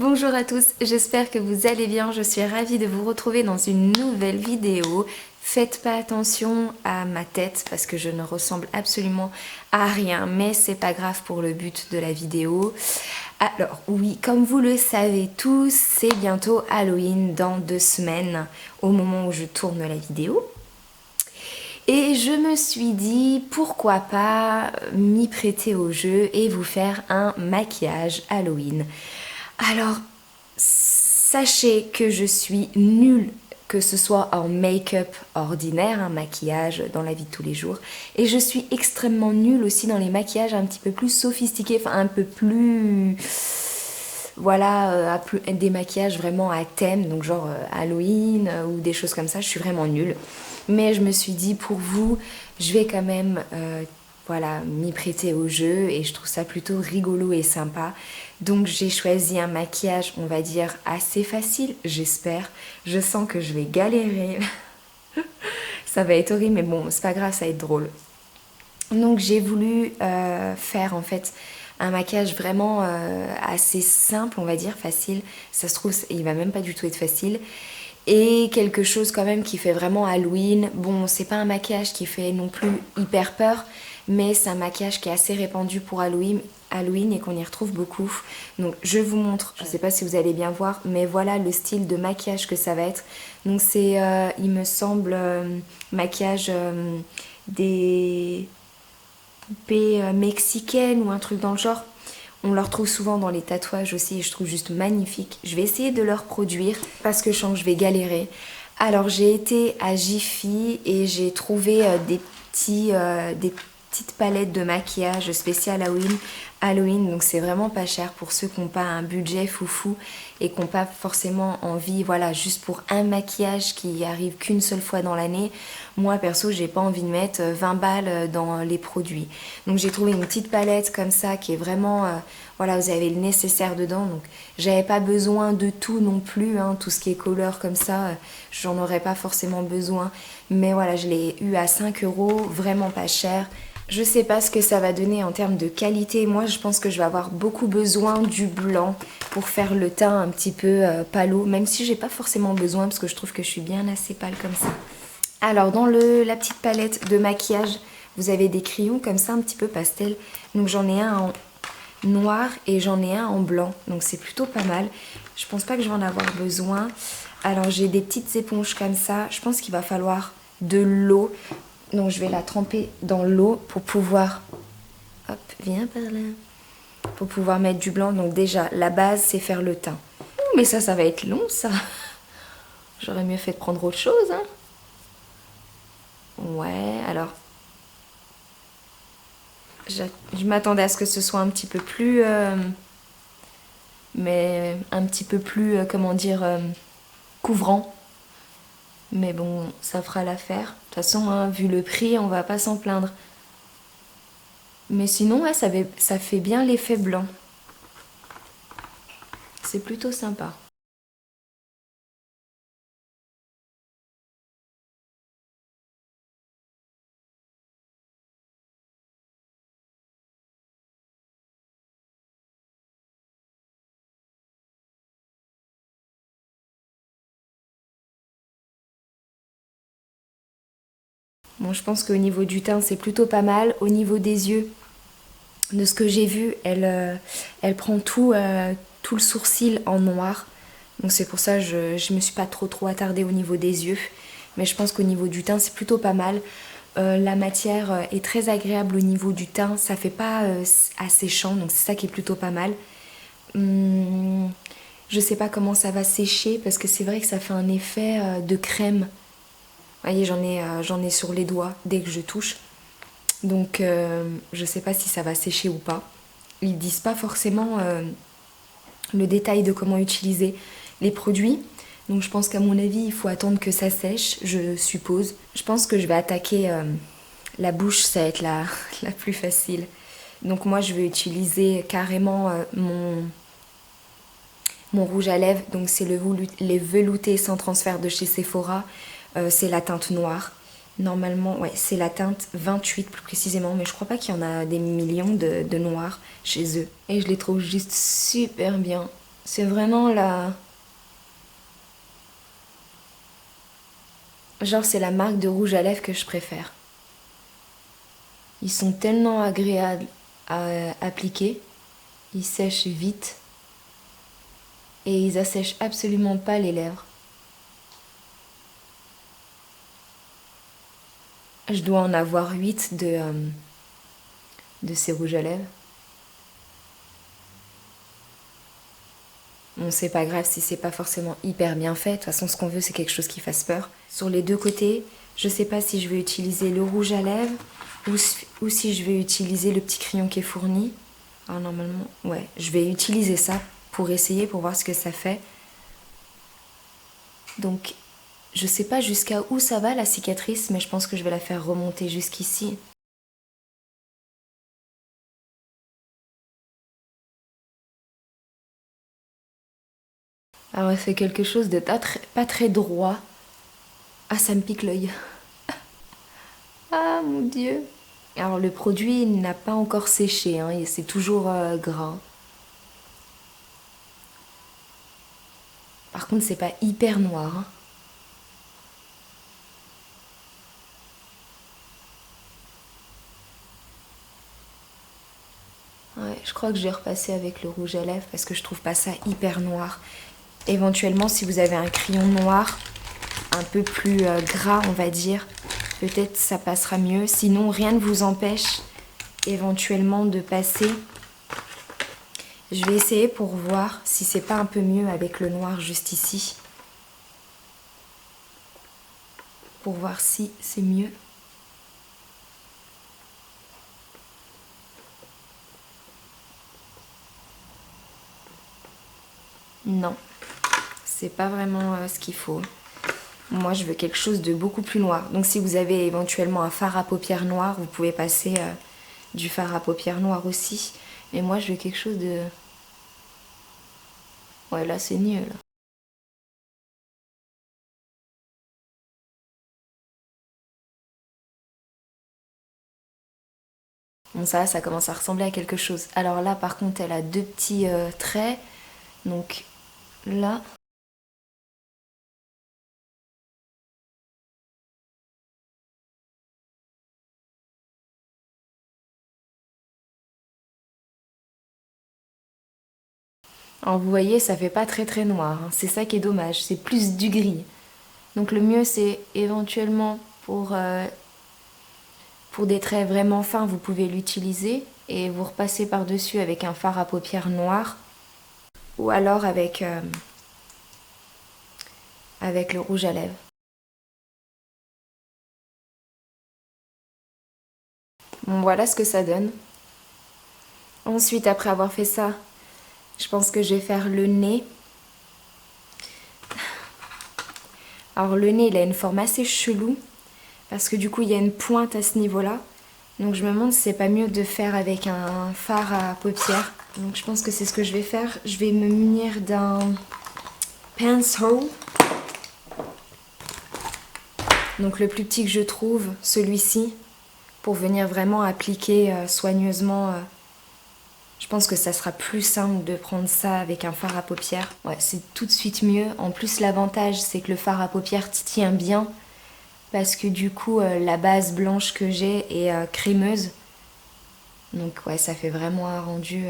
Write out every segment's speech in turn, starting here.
Bonjour à tous, j'espère que vous allez bien. Je suis ravie de vous retrouver dans une nouvelle vidéo. Faites pas attention à ma tête parce que je ne ressemble absolument à rien, mais c'est pas grave pour le but de la vidéo. Alors oui, comme vous le savez tous, c'est bientôt Halloween dans 2 semaines au moment où je tourne la vidéo. Et je me suis dit pourquoi pas m'y prêter au jeu et vous faire un maquillage Halloween. Alors, sachez que je suis nulle, que ce soit en make-up ordinaire, un maquillage dans la vie de tous les jours, et je suis extrêmement nulle aussi dans les maquillages un petit peu plus sophistiqués, enfin un peu plus... Voilà, des maquillages vraiment à thème, donc genre Halloween ou des choses comme ça, je suis vraiment nulle. Mais je me suis dit, pour vous, je vais quand même voilà, m'y prêter au jeu et je trouve ça plutôt rigolo et sympa. Donc j'ai choisi un maquillage, on va dire, assez facile, j'espère. Je sens que je vais galérer. Ça va être horrible, mais bon, c'est pas grave, ça va être drôle. Donc j'ai voulu faire en fait un maquillage vraiment assez simple, on va dire, facile. Ça se trouve, il va même pas du tout être facile. Et quelque chose quand même qui fait vraiment Halloween. Bon, c'est pas un maquillage qui fait non plus hyper peur, mais c'est un maquillage qui est assez répandu pour Halloween et qu'on y retrouve beaucoup. Donc je vous montre, je sais pas si vous allez bien voir, mais voilà le style de maquillage que ça va être. Donc c'est, il me semble, maquillage des poupées mexicaines ou un truc dans le genre. On le retrouve souvent dans les tatouages aussi et je trouve juste magnifique. Je vais essayer de le reproduire parce que je sens que je vais galérer. Alors j'ai été à Jiffy et j'ai trouvé des petites palettes de maquillage spécial Halloween. Donc c'est vraiment pas cher pour ceux qui n'ont pas un budget foufou et qui n'ont pas forcément envie, voilà, juste pour un maquillage qui arrive qu'une seule fois dans l'année. Moi perso, j'ai pas envie de mettre 20 balles dans les produits. Donc j'ai trouvé une petite palette comme ça qui est vraiment, voilà, vous avez le nécessaire dedans. Donc j'avais pas besoin de tout non plus, hein, tout ce qui est couleur comme ça, j'en aurais pas forcément besoin. Mais voilà, je l'ai eu à 5 €, vraiment pas cher. Je sais pas ce que ça va donner en termes de qualité. Moi, je pense que je vais avoir beaucoup besoin du blanc pour faire le teint un petit peu pâle, même si j'ai pas forcément besoin parce que je trouve que je suis bien assez pâle comme ça. Alors, dans la petite palette de maquillage, vous avez des crayons comme ça, un petit peu pastel. Donc, j'en ai un en noir et j'en ai un en blanc. Donc, c'est plutôt pas mal. Je pense pas que je vais en avoir besoin. Alors, j'ai des petites éponges comme ça. Je pense qu'il va falloir de l'eau. Donc je vais la tremper dans l'eau pour pouvoir... Hop, viens par là. Pour pouvoir mettre du blanc. Donc déjà, la base, c'est faire le teint. Ouh, mais ça va être long, ça. J'aurais mieux fait de prendre autre chose, hein. Ouais, alors... Je m'attendais à ce que ce soit un petit peu plus... mais un petit peu plus, comment dire, couvrant. Mais bon, ça fera l'affaire. De toute façon, hein, vu le prix, on va pas s'en plaindre. Mais sinon, ouais, ça fait bien l'effet blanc. C'est plutôt sympa. Bon, je pense qu'au niveau du teint, c'est plutôt pas mal. Au niveau des yeux, de ce que j'ai vu, elle prend tout le sourcil en noir. Donc c'est pour ça que je me suis pas trop attardée au niveau des yeux. Mais je pense qu'au niveau du teint, c'est plutôt pas mal. La matière est très agréable au niveau du teint. Ça fait pas asséchant, donc c'est ça qui est plutôt pas mal. Je sais pas comment ça va sécher parce que c'est vrai que ça fait un effet de crème. Vous voyez, j'en ai sur les doigts dès que je touche. Donc je sais pas si ça va sécher ou pas. Ils disent pas forcément le détail de comment utiliser les produits. Donc je pense qu'à mon avis, il faut attendre que ça sèche, je suppose. Je pense que je vais attaquer la bouche, ça va être la plus facile. Donc moi, je vais utiliser carrément mon rouge à lèvres. Donc c'est les veloutés sans transfert de chez Sephora. C'est la teinte noire. Normalement, ouais, c'est la teinte 28 plus précisément, mais je crois pas qu'il y en a des millions de noirs chez eux. Et je les trouve juste super bien. C'est vraiment la... Genre c'est la marque de rouge à lèvres que je préfère. Ils sont tellement agréables à appliquer. Ils sèchent vite. Et ils assèchent absolument pas les lèvres. Je dois en avoir 8 de ces rouges à lèvres. Bon, c'est pas grave si c'est pas forcément hyper bien fait. De toute façon, ce qu'on veut, c'est quelque chose qui fasse peur. Sur les deux côtés, je sais pas si je vais utiliser le rouge à lèvres ou si je vais utiliser le petit crayon qui est fourni. Alors normalement, ouais, je vais utiliser ça pour essayer, pour voir ce que ça fait. Donc, je sais pas jusqu'à où ça va la cicatrice, mais je pense que je vais la faire remonter jusqu'ici. Alors elle fait quelque chose de pas très droit. Ah, ça me pique l'œil. Ah mon Dieu. Alors le produit n'a pas encore séché, hein, et c'est toujours gras. Par contre, c'est pas hyper noir, hein. Ouais, je crois que je vais repasser avec le rouge à lèvres parce que je trouve pas ça hyper noir. Éventuellement, si vous avez un crayon noir un peu plus gras, on va dire, peut-être ça passera mieux. Sinon, rien ne vous empêche éventuellement de passer. Je vais essayer pour voir si c'est pas un peu mieux avec le noir juste ici. Pour voir si c'est mieux. Non, c'est pas vraiment ce qu'il faut. Moi, je veux quelque chose de beaucoup plus noir. Donc si vous avez éventuellement un fard à paupières noir, vous pouvez passer du fard à paupières noir aussi. Mais moi, je veux quelque chose de... Ouais, là, c'est mieux, là. Bon, ça commence à ressembler à quelque chose. Alors là, par contre, elle a deux petits traits. Donc là... Alors vous voyez, ça fait pas très noir, hein. C'est ça qui est dommage, c'est plus du gris. Donc le mieux, c'est éventuellement pour des traits vraiment fins, vous pouvez l'utiliser et vous repassez par-dessus avec un fard à paupières noir ou alors avec le rouge à lèvres. Bon, voilà ce que ça donne. Ensuite, après avoir fait ça, je pense que je vais faire le nez. Alors le nez, il a une forme assez chelou parce que du coup, il y a une pointe à ce niveau-là. Donc je me demande si c'est pas mieux de faire avec un fard à paupières. Donc je pense que c'est ce que je vais faire. Je vais me munir d'un pencil. Donc le plus petit que je trouve, celui-ci, pour venir vraiment appliquer soigneusement. Je pense que ça sera plus simple de prendre ça avec un fard à paupières. Ouais, c'est tout de suite mieux. En plus, l'avantage, c'est que le fard à paupières tient bien parce que du coup, la base blanche que j'ai est crémeuse. Donc ouais, ça fait vraiment un rendu...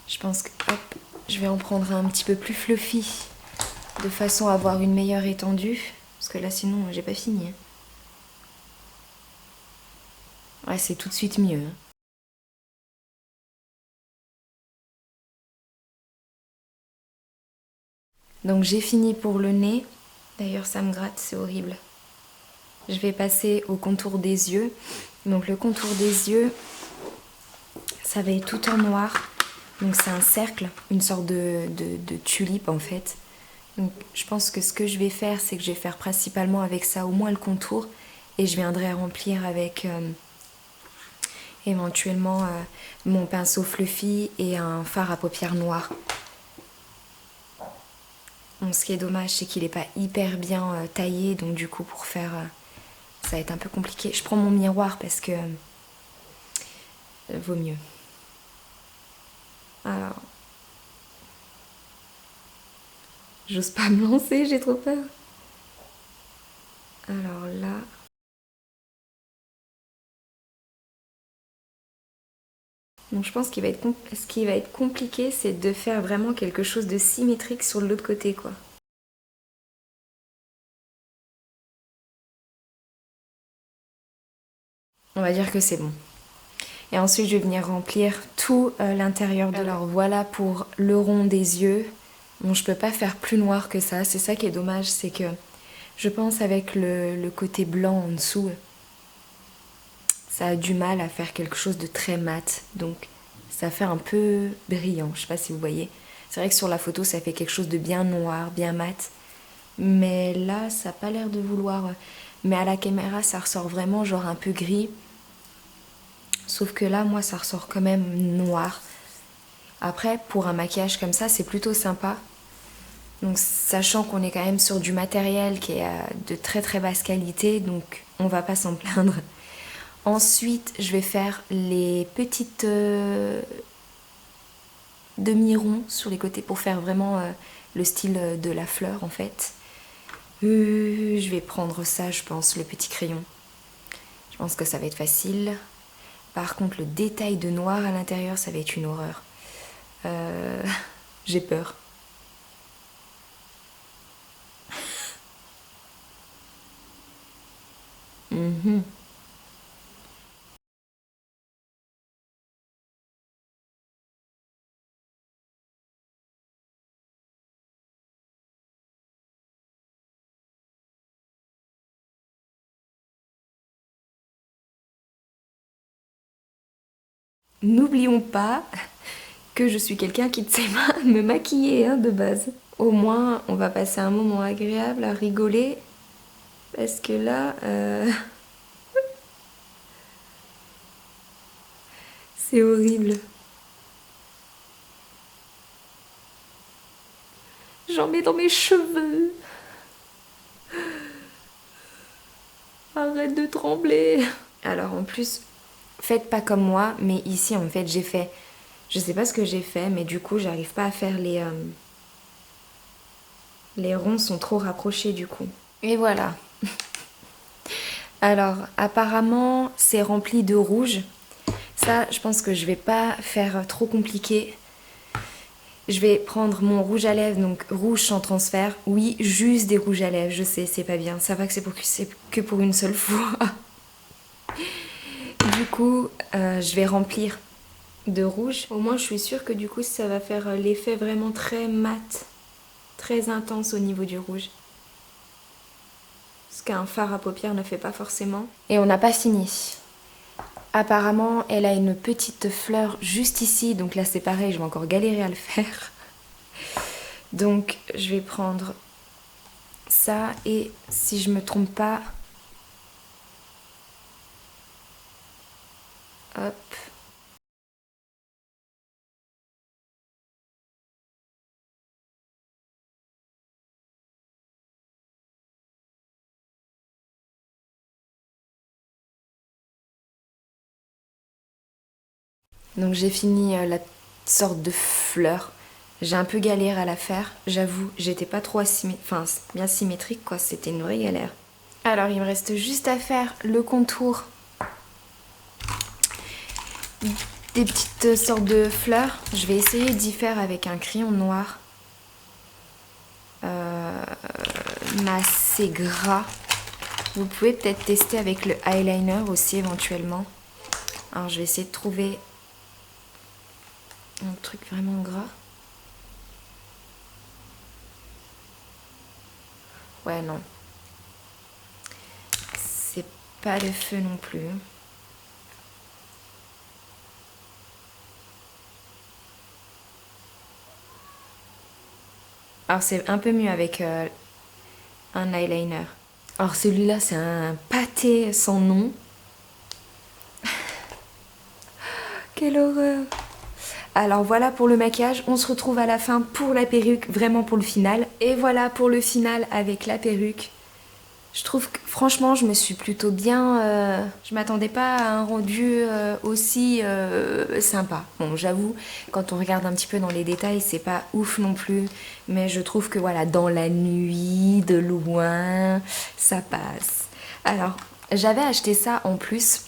Je pense que hop, je vais en prendre un petit peu plus fluffy de façon à avoir une meilleure étendue. Parce que là, sinon, j'ai pas fini. Ouais, c'est tout de suite mieux. Donc j'ai fini pour le nez. D'ailleurs, ça me gratte, c'est horrible. Je vais passer au contour des yeux. Donc le contour des yeux, ça va être tout en noir. Donc c'est un cercle, une sorte de tulipe en fait. Donc je pense que ce que je vais faire, c'est que je vais faire principalement avec ça au moins le contour. Et je viendrai remplir avec éventuellement mon pinceau fluffy et un fard à paupières noir. Bon, ce qui est dommage, c'est qu'il n'est pas hyper bien taillé. Donc du coup, pour faire... ça va être un peu compliqué. Je prends mon miroir parce que vaut mieux. Alors, j'ose pas me lancer, j'ai trop peur. Alors là... Donc je pense qu'il va être ce qui va être compliqué, c'est de faire vraiment quelque chose de symétrique sur l'autre côté, quoi. On va dire que c'est bon. Et ensuite, je vais venir remplir tout l'intérieur de l'or. Alors voilà pour le rond des yeux. Bon, je peux pas faire plus noir que ça. C'est ça qui est dommage, c'est que je pense avec le côté blanc en dessous, ça a du mal à faire quelque chose de très mat. Donc ça fait un peu brillant. Je sais pas si vous voyez. C'est vrai que sur la photo, ça fait quelque chose de bien noir, bien mat. Mais là, ça n'a pas l'air de vouloir. Mais à la caméra, ça ressort vraiment genre un peu gris. Sauf que là, moi, ça ressort quand même noir. Après, pour un maquillage comme ça, c'est plutôt sympa. Donc, sachant qu'on est quand même sur du matériel qui est de très très basse qualité, donc on va pas s'en plaindre. Ensuite, je vais faire les petites demi-ronds sur les côtés pour faire vraiment le style de la fleur en fait. Je vais prendre ça, je pense, le petit crayon. Je pense que ça va être facile. Par contre, le détail de noir à l'intérieur, ça va être une horreur. J'ai peur. N'oublions pas que je suis quelqu'un qui ne sait pas me maquiller hein, de base. Au moins, on va passer un moment agréable à rigoler. Parce que là, c'est horrible. J'en mets dans mes cheveux. Arrête de trembler. Alors en plus, faites pas comme moi, mais ici en fait j'ai fait... Je sais pas ce que j'ai fait, mais du coup j'arrive pas à faire les... Les ronds sont trop rapprochés du coup. Et voilà. Alors apparemment c'est rempli de rouge. Ça je pense que je vais pas faire trop compliqué. Je vais prendre mon rouge à lèvres, donc rouge sans transfert. Oui, juste des rouges à lèvres, je sais, c'est pas bien. Ça va que c'est que pour une seule fois. Du coup, je vais remplir de rouge. Au moins, je suis sûre que du coup, ça va faire l'effet vraiment très mat, très intense au niveau du rouge. Ce qu'un fard à paupières ne fait pas forcément. Et on n'a pas fini. Apparemment, elle a une petite fleur juste ici. Donc là, c'est pareil, je vais encore galérer à le faire. Donc, je vais prendre ça. Et si je me trompe pas... Hop. Donc j'ai fini la sorte de fleur. J'ai un peu galéré à la faire, j'avoue, j'étais pas trop bien symétrique quoi, c'était une vraie galère. Alors il me reste juste à faire le contour des petites sortes de fleurs. Je vais essayer d'y faire avec un crayon noir. Mais assez gras. Vous pouvez peut-être tester avec le eyeliner aussi éventuellement. Alors je vais essayer de trouver un truc vraiment gras. Ouais, non. C'est pas le feu non plus. Alors c'est un peu mieux avec un eyeliner. Alors celui-là c'est un pâté sans nom. Quelle horreur! Alors voilà pour le maquillage, on se retrouve à la fin pour la perruque, vraiment pour le final. Et voilà pour le final avec la perruque. Je trouve que franchement je me suis plutôt bien... je m'attendais pas à un rendu aussi sympa. Bon j'avoue, quand on regarde un petit peu dans les détails, c'est pas ouf non plus. Mais je trouve que voilà, dans la nuit, de loin, ça passe. Alors, j'avais acheté ça en plus.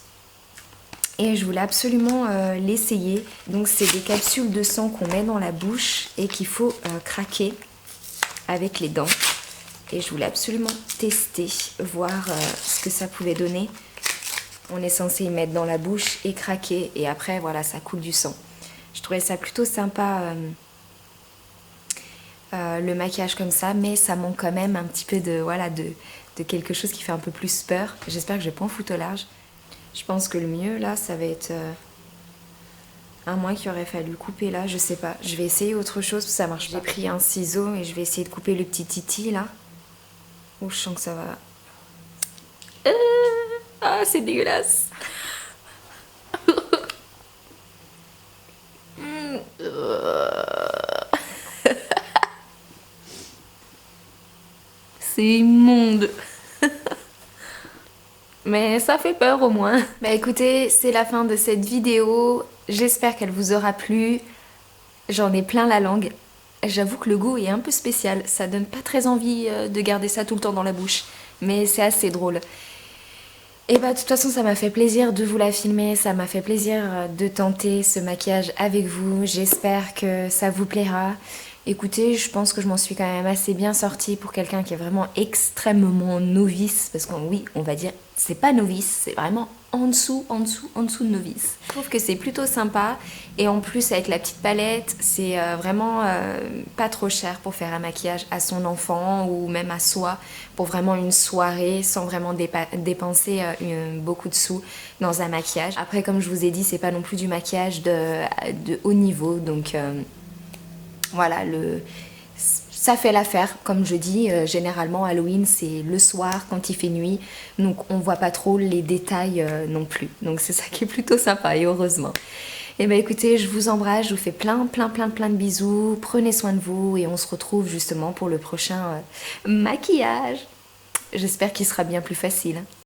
Et je voulais absolument l'essayer. Donc c'est des capsules de sang qu'on met dans la bouche et qu'il faut craquer avec les dents. Et je voulais absolument tester, voir ce que ça pouvait donner. On est censé y mettre dans la bouche et craquer. Et après, voilà, ça coule du sang. Je trouvais ça plutôt sympa, le maquillage comme ça. Mais ça manque quand même un petit peu de, voilà, de quelque chose qui fait un peu plus peur. J'espère que je vais pas en foutre au large. Je pense que le mieux, là, ça va être... à moins qu'il aurait fallu couper là, je sais pas. Je vais essayer autre chose, ça marche pas. J'ai pris un ciseau et je vais essayer de couper le petit titi là. Oh, je sens que ça va... Ah, c'est dégueulasse. C'est immonde. Mais ça fait peur au moins. Bah écoutez, c'est la fin de cette vidéo. J'espère qu'elle vous aura plu. J'en ai plein la langue. J'avoue que le goût est un peu spécial. Ça donne pas très envie de garder ça tout le temps dans la bouche. Mais c'est assez drôle. Et bah de toute façon ça m'a fait plaisir de vous la filmer. Ça m'a fait plaisir de tenter ce maquillage avec vous. J'espère que ça vous plaira. Écoutez, je pense que je m'en suis quand même assez bien sortie pour quelqu'un qui est vraiment extrêmement novice. Parce que oui, on va dire, c'est pas novice, c'est vraiment en dessous de novice. Je trouve que c'est plutôt sympa. Et en plus, avec la petite palette, c'est vraiment pas trop cher pour faire un maquillage à son enfant ou même à soi. Pour vraiment une soirée sans vraiment dépenser beaucoup de sous dans un maquillage. Après, comme je vous ai dit, c'est pas non plus du maquillage de haut niveau. Donc... voilà, ça fait l'affaire, comme je dis, généralement Halloween c'est le soir quand il fait nuit, donc on voit pas trop les détails non plus, donc c'est ça qui est plutôt sympa et heureusement. Et bah écoutez, je vous embrasse, je vous fais plein de bisous, prenez soin de vous et on se retrouve justement pour le prochain maquillage. J'espère qu'il sera bien plus facile.